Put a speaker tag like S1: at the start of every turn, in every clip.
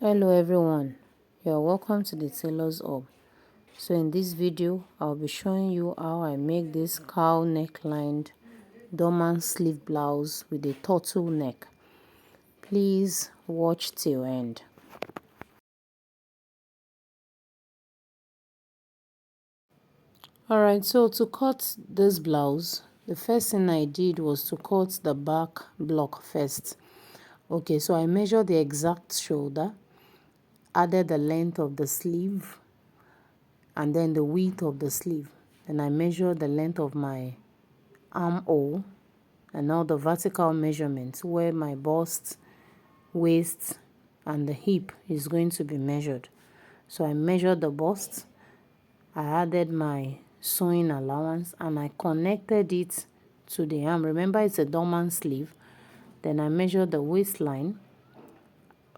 S1: Hello everyone, you're welcome to the Tailor's Hub. So in this video I'll be showing you how I make this cow necklined dorman sleeve blouse with a turtleneck. Please watch till end. Alright, so to cut this blouse, the first thing I did was to cut the back block first. Okay, so I measured the exact shoulder, added the length of the sleeve and then the width of the sleeve. Then I measured the length of my armhole and all the vertical measurements where my bust, waist and the hip is going to be measured. So I measured the bust, I added my sewing allowance and I connected it to the arm. Remember, it's a dorman sleeve. Then I measured the waistline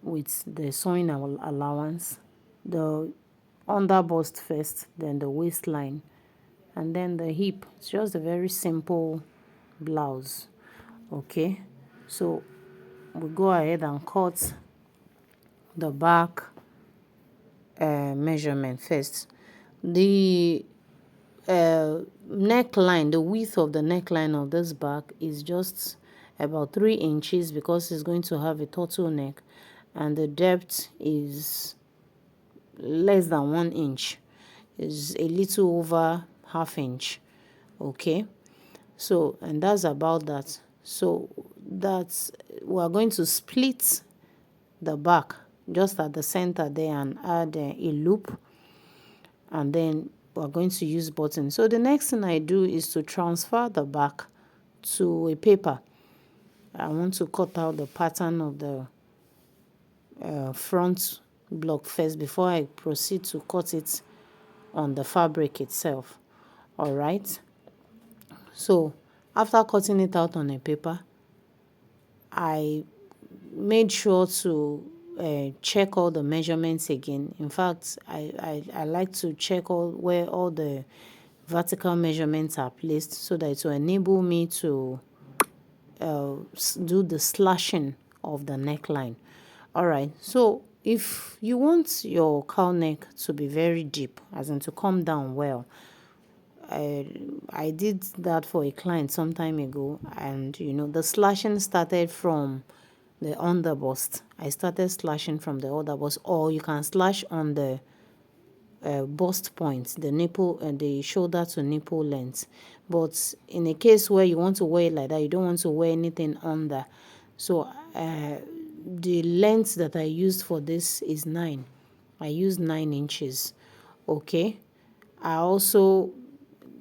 S1: with the sewing allowance, the under bust first, then the waistline, and then the hip. It's just a very simple blouse. Okay, so we go ahead and cut the back measurement first. The neckline, the width of the neckline of this back is just about 3 inches because it's going to have a turtleneck, and the depth is less than 1 inch. Is a little over ½ inch. Okay, so and that's about that. So that's, we are going to split the back just at the center there and add a loop, and then we're going to use button. So the next thing I do is to transfer the back to a paper. I want to cut out the pattern of the front block first before I proceed to cut it on the fabric itself. All right, so after cutting it out on a paper, I made sure to check all the measurements again. In fact, I like to check where all the vertical measurements are placed so that it will enable me to do the slashing of the neckline. All right, so if you want your cow neck to be very deep, as in to come down well, I did that for a client some time ago, and you know, the slashing started from the underbust. I started slashing from the underbust, or you can slash on the bust point, the nipple and the shoulder to nipple length. But in a case where you want to wear it like that, you don't want to wear anything under. So the length that I used for this is 9. I used 9 inches. Okay, I also,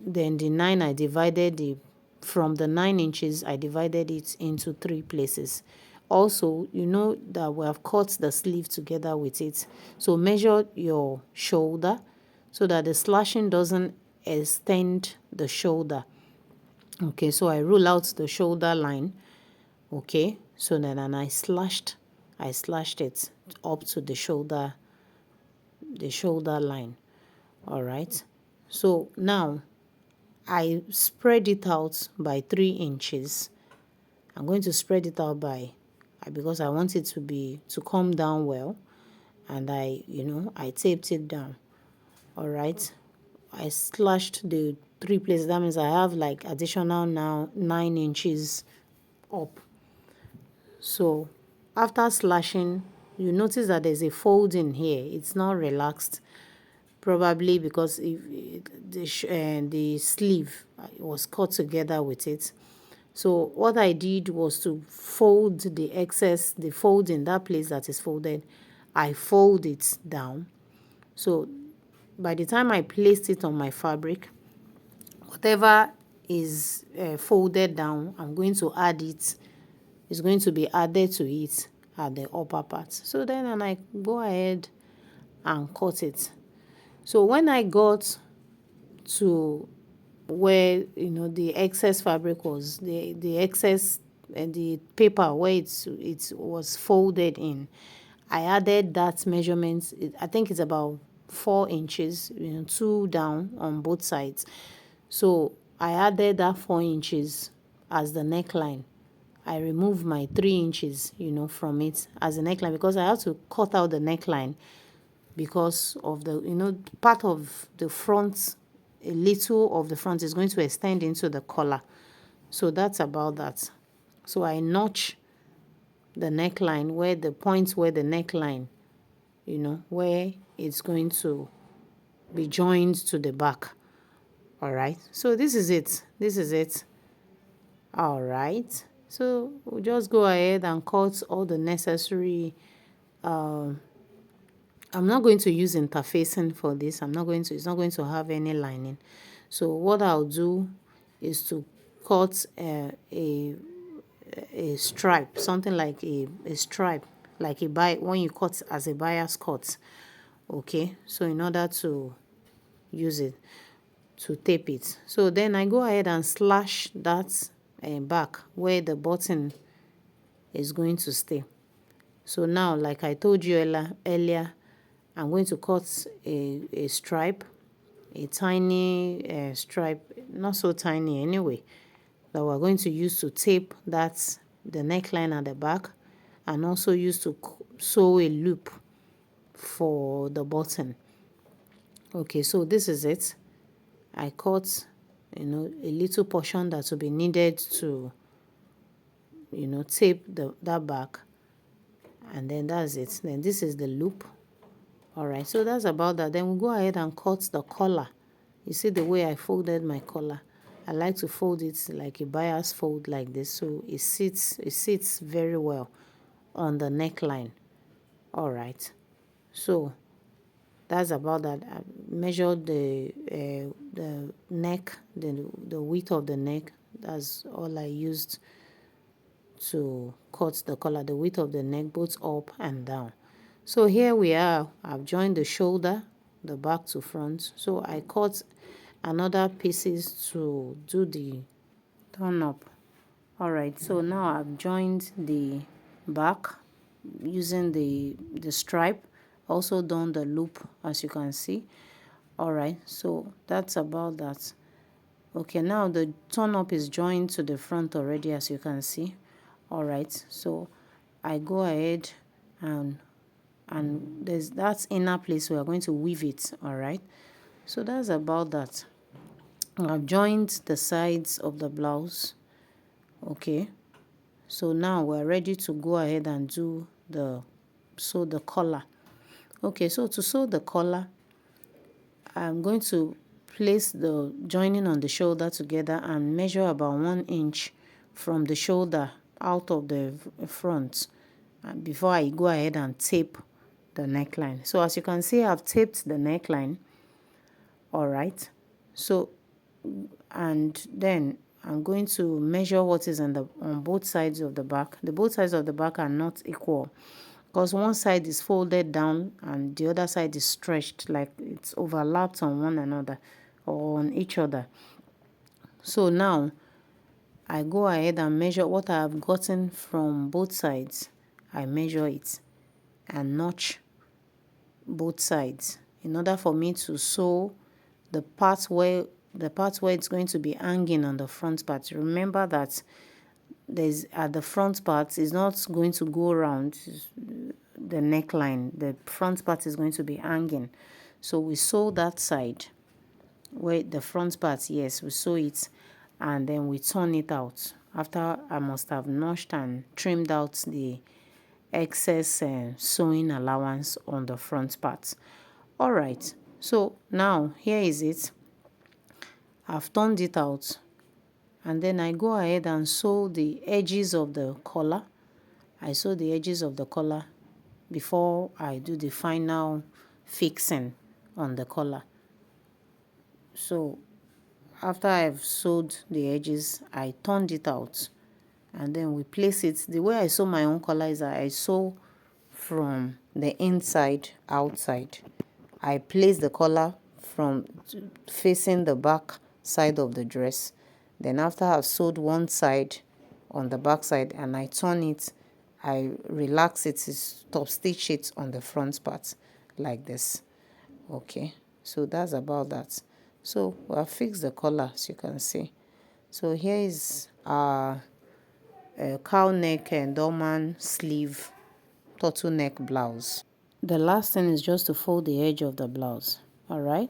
S1: then the 9 I divided from the 9 inches I divided it into 3 places. Also, you know that we have cut the sleeve together with it, so measure your shoulder so that the slashing doesn't extend the shoulder. Okay, so I rule out the shoulder line. Okay, so then and I slashed it up to the shoulder line. All right, so now I spread it out by 3 inches. I'm going to spread it out because I want it to come down well, and I taped it down. All right, I slashed the 3 places. That means I have like additional now 9 inches up. So after slashing, you notice that there's a folding here. It's not relaxed, probably because the sleeve was cut together with it. So what I did was to fold the fold in that place that is folded. I fold it down. So by the time I placed it on my fabric, whatever is folded down, I'm going to add it. It's going to be added to it at the upper part. So then and I go ahead and cut it. So when I got to where the excess fabric was, the excess and the paper where it was folded in, I added that measurement. I think it's about 4 inches, 2 down on both sides. So I added that 4 inches as the neckline I remove my 3 inches, from it as a neckline, because I have to cut out the neckline because of the, part of the front, a little of the front is going to extend into the collar. So that's about that. So I notch the neckline where the points where the neckline, where it's going to be joined to the back. All right. So this is it. This is it. All right. So we'll just go ahead and cut all the necessary. I'm not going to use interfacing for this. It's not going to have any lining. So what I'll do is to cut a stripe, something like a stripe, like when you cut as a bias cut. Okay, so in order to use it, to tape it, so then I go ahead and slash that back where the button is going to stay. So now, like I told you earlier, I'm going to cut a stripe, a tiny stripe, not so tiny anyway, that we're going to use to tape the neckline at the back, and also use to sew a loop for the button. Okay, so this is it. I cut, a little portion that will be needed to, tape that back, and then that's it. Then this is the loop. All right, so that's about that. Then we'll go ahead and cut the collar. You see the way I folded my collar? I like to fold it like a bias fold like this, so it sits very well on the neckline. All right, so that's about that. I measured the neck, the width of the neck. That's all I used to cut the collar, the width of the neck, both up and down. So here we are. I've joined the shoulder, the back to front. So I cut another pieces to do the turn up. All right, so now I've joined the back using the stripe, also done the loop, as you can see. All right, so that's about that. Okay, now the turn up is joined to the front already, as you can see. All right, so I go ahead and there's that inner place we are going to weave it. All right, so that's about that. I've joined the sides of the blouse. Okay, so now we're ready to go ahead and sew the collar. Okay, so to sew the collar, I'm going to place the joining on the shoulder together and measure about 1 inch from the shoulder out of the front before I go ahead and tape the neckline. So as you can see, I've taped the neckline. All right, so and then I'm going to measure what is on both sides of the back. Both sides of the back are not equal, because one side is folded down and the other side is stretched, like it's overlapped on one another or on each other. So now I go ahead and measure what I have gotten from both sides. I measure it and notch both sides in order for me to sew the part where it's going to be hanging on the front part. Remember that there's at the front part is not going to go around the neckline. The front part is going to be hanging. So we sew that side where the front part, yes, we sew it, and then we turn it out after I must have notched and trimmed out the excess sewing allowance on the front part. All right, so now here is it. I've turned it out, and then I go ahead and sew the edges of the collar. I sew the edges of the collar before I do the final fixing on the collar. So after I've sewed the edges, I turned it out, and then we place it. The way I sew my own collar is that I sew from the inside outside. I place the collar from facing the back side of the dress. Then after I've sewed one side on the back side and I turn it, I relax it, top stitch it on the front part like this. Okay, so that's about that. So we'll fix the collar, as you can see. So here is our cow neck and dorman sleeve turtleneck blouse. The last thing is just to fold the edge of the blouse. Alright,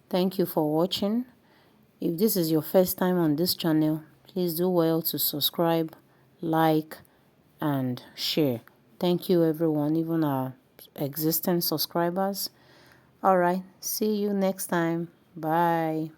S1: thank you for watching. If this is your first time on this channel, please do well to subscribe, like, and share. Thank you everyone, even our existing subscribers. Alright, see you next time. Bye.